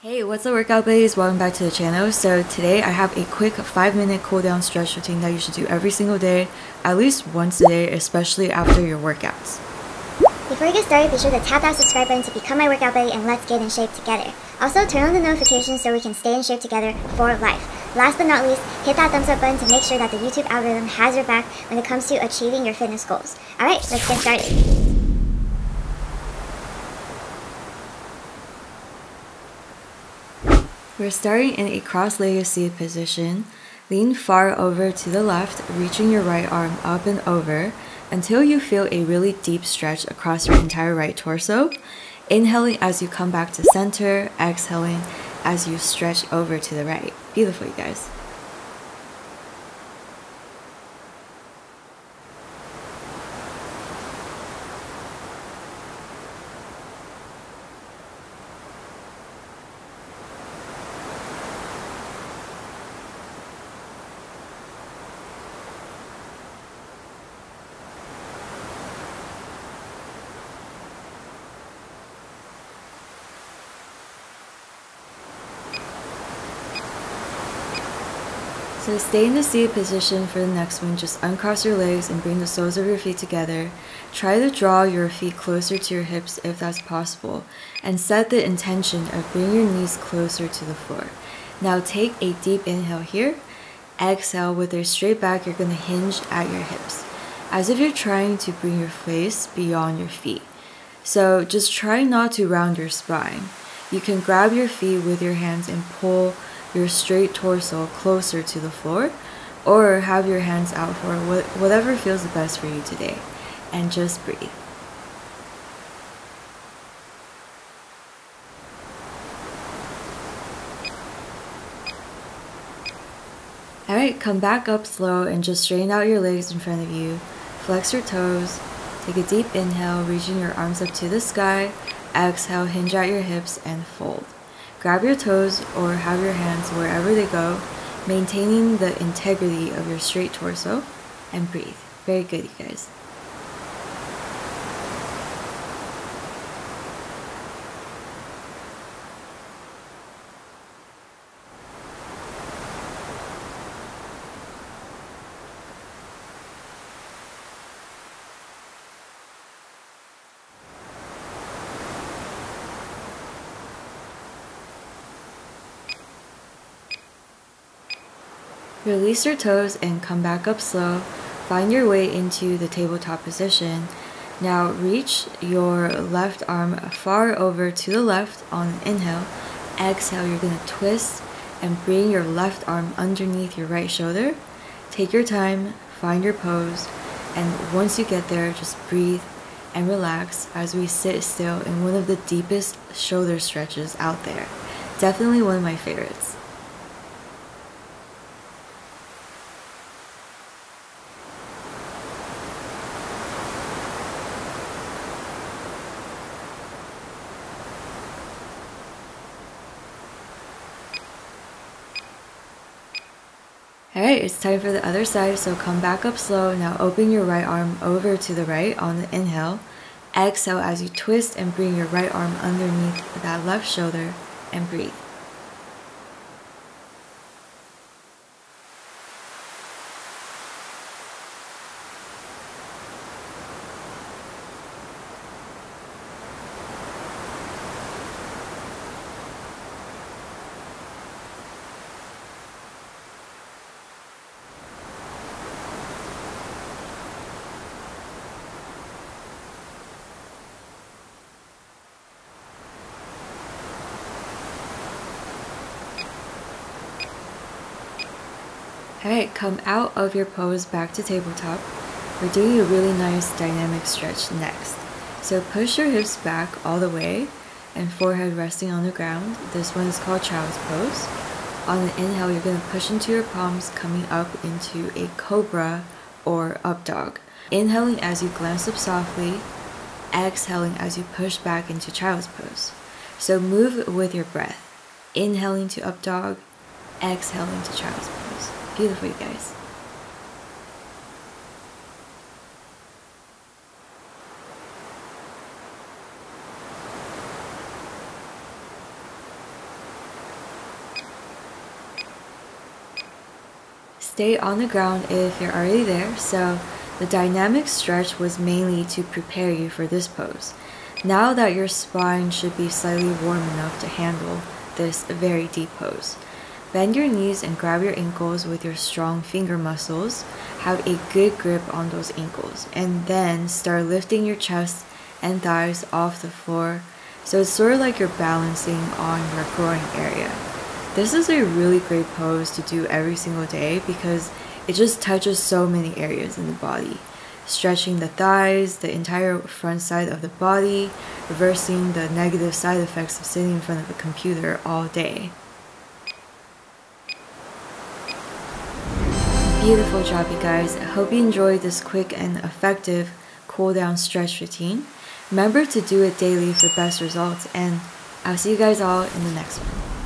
Hey, what's up workout buddies? Welcome back to the channel. So today I have a quick 5-minute cool down stretch routine that you should do every single day, at least once a day, especially after your workouts. Before you get started, be sure to tap that subscribe button to become my workout buddy and let's get in shape together. Also, turn on the notifications so we can stay in shape together for life. Last but not least, hit that thumbs up button to make sure that the YouTube algorithm has your back when it comes to achieving your fitness goals. Alright, let's get started. We're starting in a cross-legged seated position. Lean far over to the left, reaching your right arm up and over until you feel a really deep stretch across your entire right torso. Inhaling as you come back to center, exhaling as you stretch over to the right. Beautiful, you guys. So stay in the seated position for the next one. Just uncross your legs and bring the soles of your feet together. Try to draw your feet closer to your hips if that's possible, and set the intention of bringing your knees closer to the floor. Now take a deep inhale here. Exhale with your straight back, you're going to hinge at your hips, as if you're trying to bring your face beyond your feet. So just try not to round your spine. You can grab your feet with your hands and pull your straight torso closer to the floor, or have your hands out for whatever feels the best for you today, and just breathe. Alright, come back up slow and just straighten out your legs in front of you. Flex your toes. Take a deep inhale, reaching your arms up to the sky. Exhale, hinge at your hips and fold. Grab your toes or have your hands wherever they go, maintaining the integrity of your straight torso, and breathe. Very good, you guys. Release your toes and come back up slow. Find your way into the tabletop position. Now reach your left arm far over to the left on an inhale. Exhale, you're going to twist and bring your left arm underneath your right shoulder. Take your time, find your pose, and once you get there, just breathe and relax as we sit still in one of the deepest shoulder stretches out there. Definitely one of my favorites. Alright, it's time for the other side, so come back up slow. Now open your right arm over to the right on the inhale. Exhale as you twist and bring your right arm underneath that left shoulder and breathe. Alright, come out of your pose back to tabletop. We're doing a really nice dynamic stretch next. So push your hips back all the way and forehead resting on the ground. This one is called child's pose. On the inhale, you're going to push into your palms, coming up into a cobra or up dog. Inhaling as you glance up softly, exhaling as you push back into child's pose. So move with your breath. Inhaling to up dog, exhaling to child's pose. Beautiful, you guys. stay on the ground if you're already there, so the dynamic stretch was mainly to prepare you for this pose. Now that your spine should be slightly warm enough to handle this very deep pose, bend your knees and grab your ankles with your strong finger muscles. Have a good grip on those ankles, and then start lifting your chest and thighs off the floor, so it's sort of like you're balancing on your groin area. This is a really great pose to do every single day because it just touches so many areas in the body, stretching the thighs, the entire front side of the body, reversing the negative side effects of sitting in front of a computer all day. Beautiful job, you guys. I hope you enjoyed this quick and effective cool down stretch routine. Remember to do it daily for best results, and I'll see you guys all in the next one.